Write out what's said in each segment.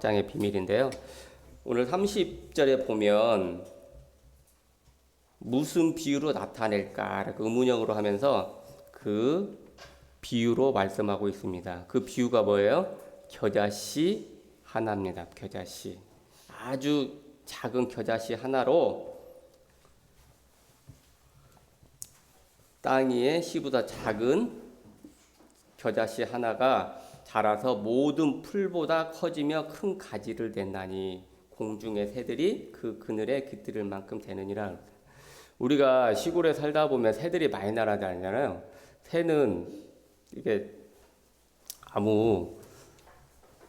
장의 비밀인데요. 오늘 30절에 보면 무슨 비유로 나타낼까 의문형으로 하면서 그 비유로 말씀하고 있습니다. 그 비유가 뭐예요? 겨자씨 하나입니다. 겨자씨. 아주 작은 겨자씨 하나로 땅 위에 씨보다 작은 겨자씨 하나가 자라서 모든 풀보다 커지며 큰 가지를 낸다니 공중의 새들이 그 그늘에 깃들을 만큼 되느니라. 우리가 시골에 살다 보면 새들이 많이 날아다니잖아요. 새는 이게 아무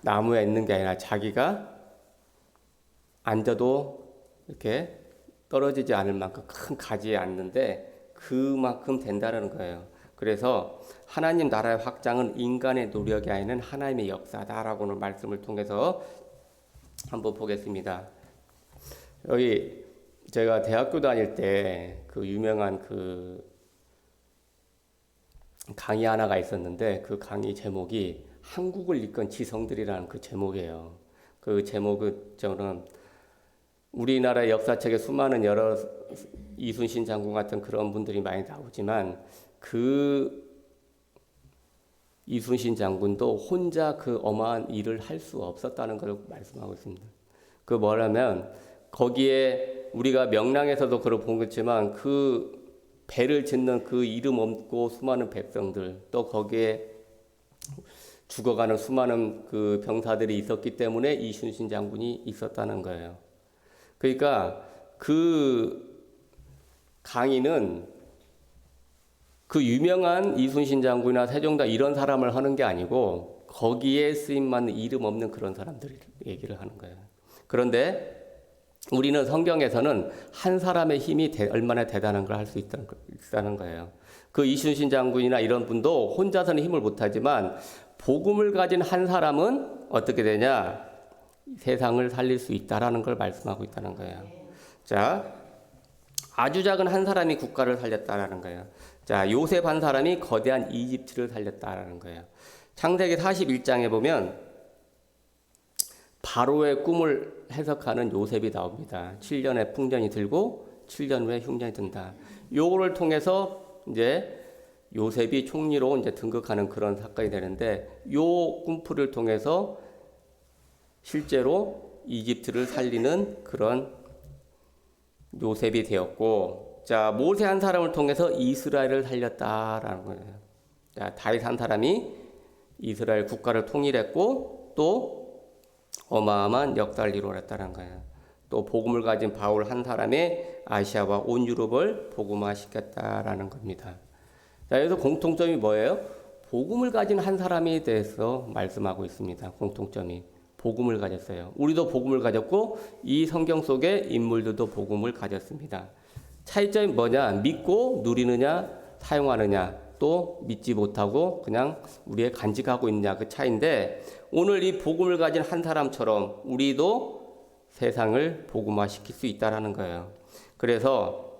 나무에 있는 게 아니라 자기가 앉아도 이렇게 떨어지지 않을 만큼 큰 가지에 앉는데 그만큼 된다는 거예요. 그래서 하나님 나라의 확장은 인간의 노력이 아닌 하나님의 역사다라고는 말씀을 통해서 한번 보겠습니다. 여기 제가 대학교 다닐 때 그 유명한 그 강의 하나가 있었는데 그 강의 제목이 한국을 이끈 지성들이라는 그 제목이에요. 그 제목은 저는 우리나라 역사책에 수많은 여러 이순신 장군 같은 그런 분들이 많이 나오지만 그 이순신 장군도 혼자 그 어마한 일을 할 수 없었다는 걸 말씀하고 있습니다. 그 뭐라면 거기에 우리가 명랑에서도 그걸 본 거지만 그 배를 짓는 그 이름 없고 수많은 백성들 또 거기에 죽어가는 수많은 그 병사들이 있었기 때문에 이순신 장군이 있었다는 거예요. 그러니까 그 강의는 그 유명한 이순신 장군이나 세종대왕 이런 사람을 하는 게 아니고 거기에 쓰임받는 이름 없는 그런 사람들 얘기를 하는 거예요. 그런데 우리는 성경에서는 한 사람의 힘이 얼마나 대단한 걸 할 수 있다는 거예요. 그 이순신 장군이나 이런 분도 혼자서는 힘을 못하지만 복음을 가진 한 사람은 어떻게 되냐? 세상을 살릴 수 있다라는 걸 말씀하고 있다는 거예요. 자, 아주 작은 한 사람이 국가를 살렸다라는 거예요. 자, 요셉 한 사람이 거대한 이집트를 살렸다라는 거예요. 창세기 41장에 보면 바로의 꿈을 해석하는 요셉이 나옵니다. 7년의 풍년이 들고 7년 후에 흉년이 든다. 요거를 통해서 이제 요셉이 총리로 이제 등극하는 그런 사건이 되는데 요 꿈풀을 통해서 실제로 이집트를 살리는 그런 요셉이 되었고, 자, 모세 한 사람을 통해서 이스라엘을 살렸다라는 거예요. 자, 다윗 한 사람이 이스라엘 국가를 통일했고 또 어마어마한 역사를 이루었다는 거예요. 또 복음을 가진 바울 한 사람의 아시아와 온 유럽을 복음화시켰다라는 겁니다. 자, 여기서 공통점이 뭐예요? 복음을 가진 한 사람에 대해서 말씀하고 있습니다. 공통점이 복음을 가졌어요. 우리도 복음을 가졌고 이 성경 속의 인물들도 복음을 가졌습니다. 차이점이 뭐냐? 믿고 누리느냐, 사용하느냐, 또 믿지 못하고 그냥 우리의 간직하고 있느냐 그 차이인데 오늘 이 복음을 가진 한 사람처럼 우리도 세상을 복음화시킬 수 있다라는 거예요. 그래서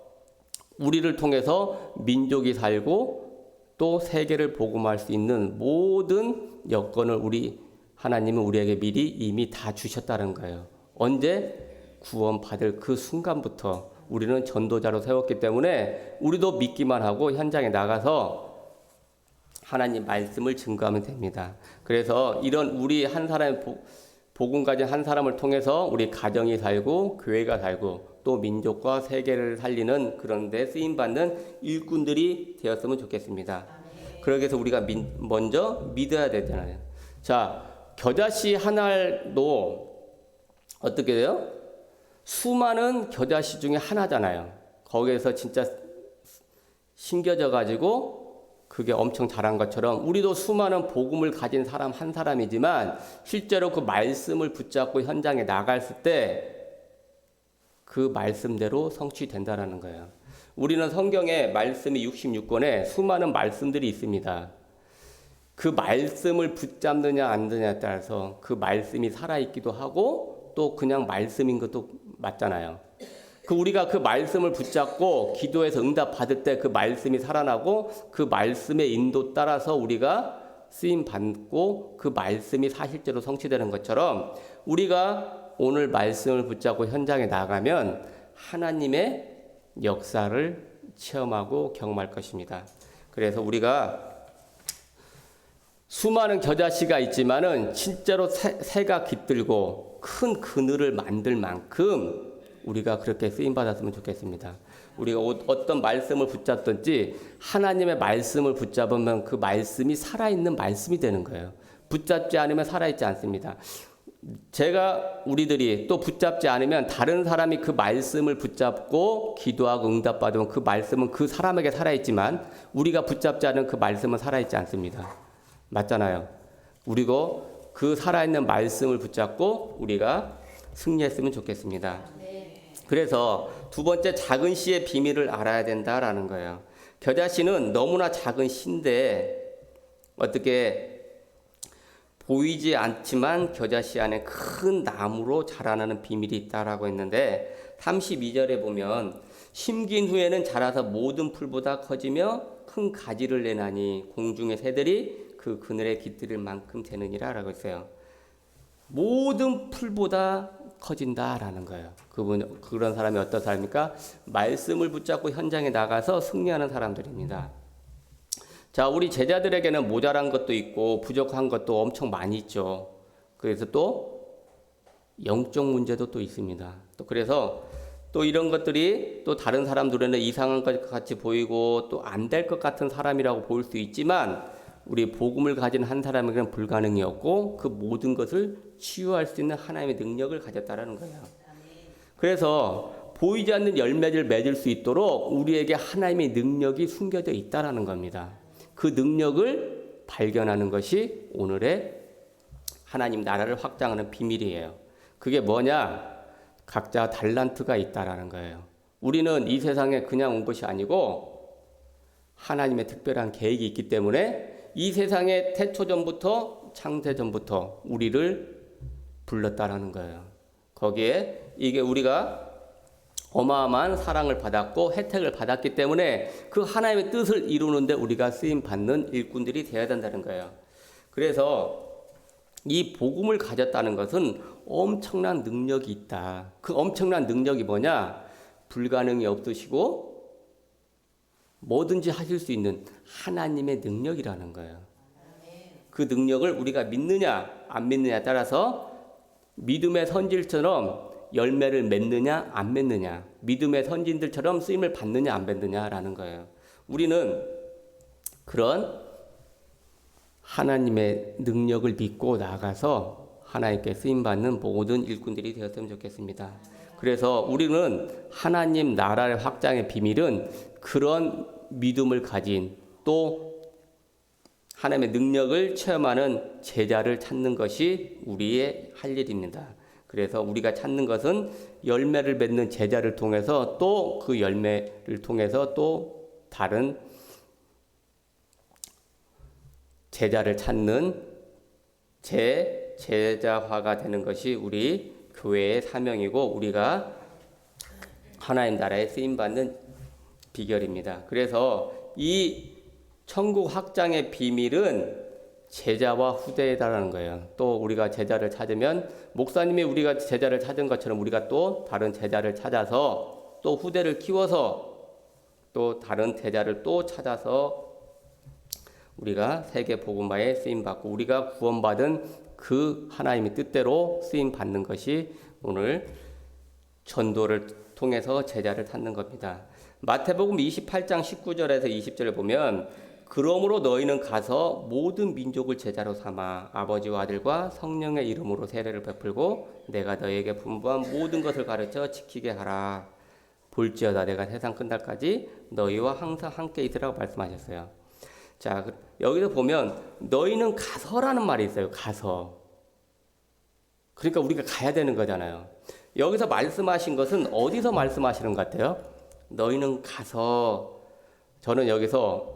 우리를 통해서 민족이 살고 또 세계를 복음화할 수 있는 모든 여건을 우리 하나님은 우리에게 미리 이미 다 주셨다는 거예요. 언제? 구원받을 그 순간부터 우리는 전도자로 세웠기 때문에 우리도 믿기만 하고 현장에 나가서 하나님 말씀을 증거하면 됩니다. 그래서 이런 우리 한 사람의 복음 가진 한 사람을 통해서 우리 가정이 살고 교회가 살고 또 민족과 세계를 살리는 그런 데 쓰임받는 일꾼들이 되었으면 좋겠습니다. 그러기 위해서 우리가 먼저 믿어야 되잖아요. 자, 겨자씨 하나도 어떻게 돼요? 수많은 겨자씨 중에 하나잖아요. 거기에서 진짜 심겨져 가지고 그게 엄청 잘한 것처럼 우리도 수많은 복음을 가진 사람 한 사람이지만 실제로 그 말씀을 붙잡고 현장에 나갔을 때 그 말씀대로 성취된다라는 거예요. 우리는 성경에 말씀이 66권에 수많은 말씀들이 있습니다. 그 말씀을 붙잡느냐 안 느냐에 따라서 그 말씀이 살아있기도 하고 또 그냥 말씀인 것도 맞잖아요. 우리가 그 말씀을 붙잡고 기도해서 응답 받을 때 그 말씀이 살아나고 그 말씀의 인도 따라서 우리가 쓰임 받고 그 말씀이 사실대로 성취되는 것처럼 우리가 오늘 말씀을 붙잡고 현장에 나가면 하나님의 역사를 체험하고 경험할 것입니다. 그래서 우리가 수많은 겨자씨가 있지만은 진짜로 새가 깃들고 큰 그늘을 만들 만큼 우리가 그렇게 쓰임 받았으면 좋겠습니다. 우리가 어떤 말씀을 붙잡든지 하나님의 말씀을 붙잡으면 그 말씀이 살아있는 말씀이 되는 거예요. 붙잡지 않으면 살아있지 않습니다. 우리들이 또 붙잡지 않으면 다른 사람이 그 말씀을 붙잡고 기도하고 응답받으면 그 말씀은 그 사람에게 살아있지만 우리가 붙잡지 않은 그 말씀은 살아있지 않습니다. 맞잖아요. 그리고 그 살아있는 말씀을 붙잡고 우리가 승리했으면 좋겠습니다. 그래서 두 번째, 작은 씨의 비밀을 알아야 된다라는 거예요. 겨자씨는 너무나 작은 씨인데 어떻게 보이지 않지만 겨자씨 안에 큰 나무로 자라나는 비밀이 있다라고 했는데 32절에 보면 심긴 후에는 자라서 모든 풀보다 커지며 큰 가지를 내나니 공중의 새들이 그 그늘에 깃들일 만큼 되느니라 라고 했어요. 모든 풀보다 커진다라는 거예요. 그런 사람이 어떤 사람입니까? 말씀을 붙잡고 현장에 나가서 승리하는 사람들입니다. 자, 우리 제자들에게는 모자란 것도 있고 부족한 것도 엄청 많이 있죠. 그래서 또 영적 문제도 또 있습니다. 또 그래서 또 이런 것들이 또 다른 사람들에는 이상한 것 같이 보이고 또 안 될 것 같은 사람이라고 보일 수 있지만 우리 복음을 가진 한 사람에게는 불가능이었고 그 모든 것을 치유할 수 있는 하나님의 능력을 가졌다라는 거예요. 그래서 보이지 않는 열매를 맺을 수 있도록 우리에게 하나님의 능력이 숨겨져 있다라는 겁니다. 그 능력을 발견하는 것이 오늘의 하나님 나라를 확장하는 비밀이에요. 그게 뭐냐? 각자 달란트가 있다라는 거예요. 우리는 이 세상에 그냥 온 것이 아니고 하나님의 특별한 계획이 있기 때문에 이 세상의 태초전부터 창세전부터 우리를 불렀다라는 거예요. 거기에 이게 우리가 어마어마한 사랑을 받았고 혜택을 받았기 때문에 그 하나님의 뜻을 이루는데 우리가 쓰임 받는 일꾼들이 되어야 된다는 거예요. 그래서 이 복음을 가졌다는 것은 엄청난 능력이 있다. 그 엄청난 능력이 뭐냐? 불가능이 없으시고 뭐든지 하실 수 있는 하나님의 능력이라는 거예요. 그 능력을 우리가 믿느냐 안 믿느냐에 따라서 믿음의 선질처럼 열매를 맺느냐 안 맺느냐, 믿음의 선진들처럼 쓰임을 받느냐 안 받느냐라는 거예요. 우리는 그런 하나님의 능력을 믿고 나가서 하나님께 쓰임받는 모든 일꾼들이 되었으면 좋겠습니다. 그래서 우리는 하나님 나라의 확장의 비밀은 그런 믿음을 가진 또 하나님의 능력을 체험하는 제자를 찾는 것이 우리의 할 일입니다. 그래서 우리가 찾는 것은 열매를 맺는 제자를 통해서 또 그 열매를 통해서 또 다른 제자를 찾는 제자화가 되는 것이 우리 교회의 사명이고 우리가 하나님 나라에 쓰임받는 비결입니다. 그래서 이 천국 확장의 비밀은 제자와 후대다라는 거예요. 또 우리가 제자를 찾으면 목사님이 우리가 제자를 찾은 것처럼 우리가 또 다른 제자를 찾아서 또 후대를 키워서 또 다른 제자를 또 찾아서 우리가 세계 복음화에 쓰임 받고 우리가 구원받은 그 하나님의 뜻대로 쓰임 받는 것이 오늘 전도를 통해서 제자를 찾는 겁니다. 마태복음 28장 19절에서 20절을 보면 그러므로 너희는 가서 모든 민족을 제자로 삼아 아버지와 아들과 성령의 이름으로 세례를 베풀고 내가 너희에게 분부한 모든 것을 가르쳐 지키게 하라. 볼지어다 내가 세상 끝날까지 너희와 항상 함께 있으라고 말씀하셨어요. 자, 여기서 보면 너희는 가서라는 말이 있어요. 가서. 그러니까 우리가 가야 되는 거잖아요. 여기서 말씀하신 것은 어디서 말씀하시는 것 같아요? 너희는 가서. 저는 여기서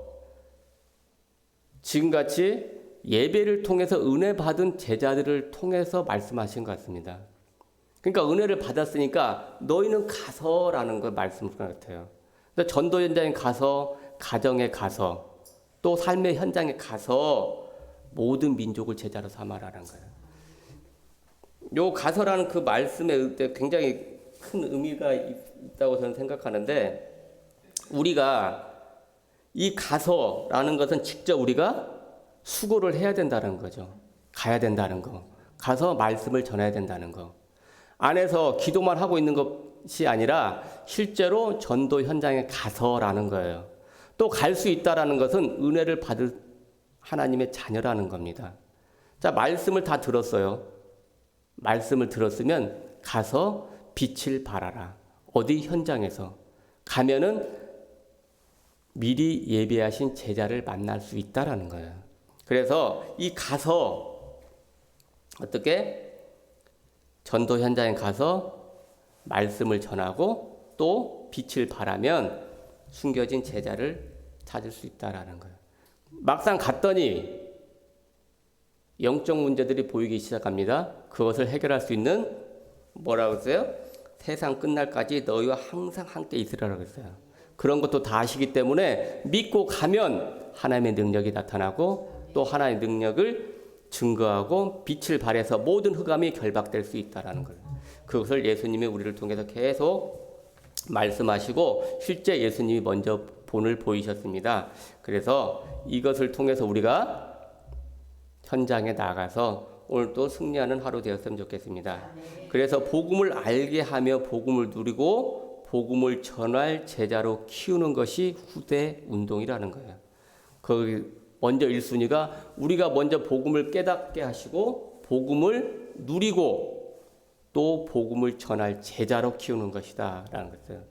지금같이 예배를 통해서 은혜 받은 제자들을 통해서 말씀하신 것 같습니다. 그러니까 은혜를 받았으니까 너희는 가서라는 걸 말씀하신 것 같아요. 전도 현장에 가서, 가정에 가서, 또 삶의 현장에 가서 모든 민족을 제자로 삼아라는 거예요. 요 가서라는 그 말씀에 굉장히 큰 의미가 있다고 저는 생각하는데, 우리가 이 가서라는 것은 직접 우리가 수고를 해야 된다는 거죠. 가야 된다는 거. 가서 말씀을 전해야 된다는 거. 안에서 기도만 하고 있는 것이 아니라 실제로 전도 현장에 가서라는 거예요. 또 갈 수 있다라는 것은 은혜를 받을 하나님의 자녀라는 겁니다. 자, 말씀을 다 들었어요. 말씀을 들었으면 가서 빛을 발하라. 어디 현장에서 가면은 미리 예비하신 제자를 만날 수 있다라는 거예요. 그래서 이 가서 어떻게 전도 현장에 가서 말씀을 전하고 또 빛을 발하면 숨겨진 제자를 찾을 수 있다라는 거예요. 막상 갔더니 영적 문제들이 보이기 시작합니다. 그것을 해결할 수 있는 뭐라고 했어요? 세상 끝날까지 너희와 항상 함께 있으라고 했어요. 그런 것도 다 아시기 때문에 믿고 가면 하나님의 능력이 나타나고 또 하나님의 능력을 증거하고 빛을 발해서 모든 흑암이 결박될 수 있다라는 거예요. 그것을 예수님이 우리를 통해서 계속 말씀하시고 실제 예수님이 먼저 본을 보이셨습니다. 그래서 이것을 통해서 우리가 현장에 나가서 오늘 또 승리하는 하루 되었으면 좋겠습니다. 그래서 복음을 알게 하며 복음을 누리고 복음을 전할 제자로 키우는 것이 후대 운동이라는 거예요. 거기 먼저 1순위가 우리가 먼저 복음을 깨닫게 하시고 복음을 누리고 또 복음을 전할 제자로 키우는 것이다 라는 거죠.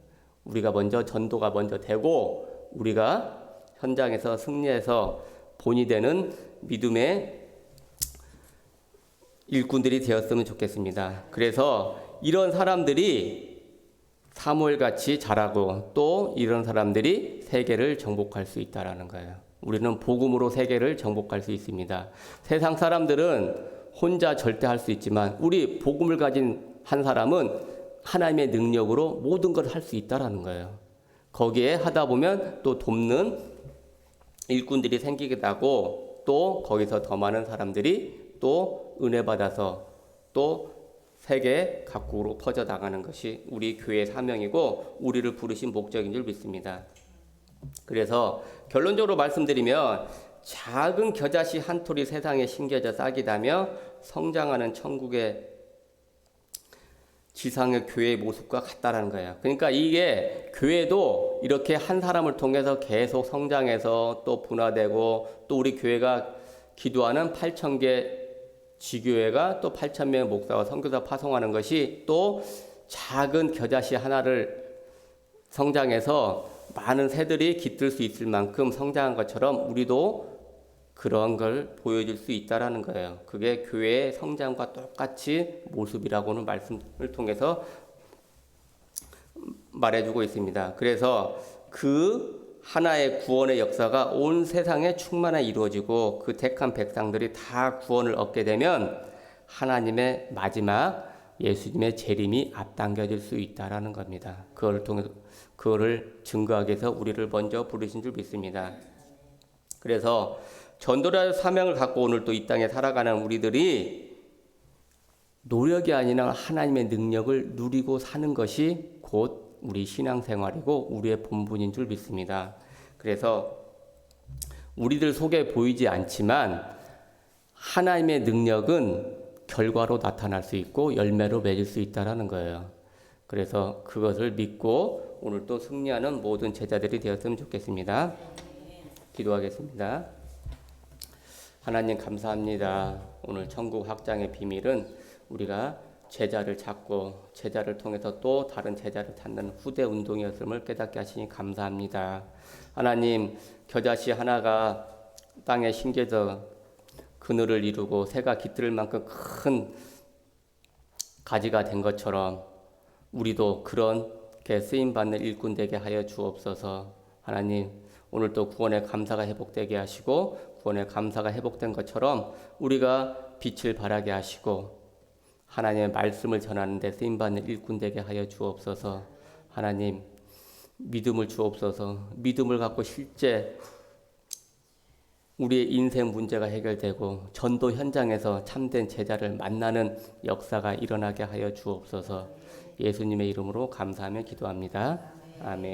우리가 먼저 전도가 먼저 되고 우리가 현장에서 승리해서 본이 되는 믿음의 일꾼들이 되었으면 좋겠습니다. 그래서 이런 사람들이 사무엘같이 자라고 또 이런 사람들이 세계를 정복할 수 있다라는 거예요. 우리는 복음으로 세계를 정복할 수 있습니다. 세상 사람들은 혼자 절대 할 수 있지만 우리 복음을 가진 한 사람은 하나님의 능력으로 모든 걸 할 수 있다라는 거예요. 거기에 하다 보면 또 돕는 일꾼들이 생기게 되고 또 거기서 더 많은 사람들이 또 은혜 받아서 또 세계 각국으로 퍼져나가는 것이 우리 교회의 사명이고 우리를 부르신 목적인 줄 믿습니다. 그래서 결론적으로 말씀드리면 작은 겨자씨 한 톨이 세상에 심겨져 싹이다며 성장하는 천국의 지상의 교회의 모습과 같다라는 거예요. 그러니까 이게 교회도 이렇게 한 사람을 통해서 계속 성장해서 또 분화되고 또 우리 교회가 기도하는 8,000개 지교회가 또 8,000명의 목사와 선교사 파송하는 것이 또 작은 겨자씨 하나를 성장해서 많은 새들이 깃들 수 있을 만큼 성장한 것처럼 우리도 그런 걸 보여줄 수 있다라는 거예요. 그게 교회의 성장과 똑같이 모습이라고는 말씀을 통해서 말해주고 있습니다. 그래서 그 하나의 구원의 역사가 온 세상에 충만하게 이루어지고 그 택한 백성들이 다 구원을 얻게 되면 하나님의 마지막 예수님의 재림이 앞당겨질 수 있다라는 겁니다. 그걸 통해서 그거를 증거하기 위해서 우리를 먼저 부르신 줄 믿습니다. 그래서 전도라의 사명을 갖고 오늘 또 이 땅에 살아가는 우리들이 노력이 아니라 하나님의 능력을 누리고 사는 것이 곧 우리 신앙생활이고 우리의 본분인 줄 믿습니다. 그래서 우리들 속에 보이지 않지만 하나님의 능력은 결과로 나타날 수 있고 열매로 맺을 수 있다는 거예요. 그래서 그것을 믿고 오늘 또 승리하는 모든 제자들이 되었으면 좋겠습니다. 기도하겠습니다. 하나님 감사합니다. 오늘 천국 확장의 비밀은 우리가 제자를 찾고 제자를 통해서 또 다른 제자를 찾는 후대 운동이었음을 깨닫게 하시니 감사합니다. 하나님 겨자씨 하나가 땅에 심겨져 그늘을 이루고 새가 깃들 만큼 큰 가지가 된 것처럼 우리도 그렇게 쓰임받는 일꾼 되게 하여 주옵소서. 하나님 오늘 또 구원의 감사가 회복되게 하시고 구원의 감사가 회복된 것처럼 우리가 빛을 발하게 하시고 하나님의 말씀을 전하는 데 쓰임받는 일꾼 되게 하여 주옵소서. 하나님 믿음을 주옵소서. 믿음을 갖고 실제 우리의 인생 문제가 해결되고 전도 현장에서 참된 제자를 만나는 역사가 일어나게 하여 주옵소서. 예수님의 이름으로 감사하며 기도합니다. 아멘.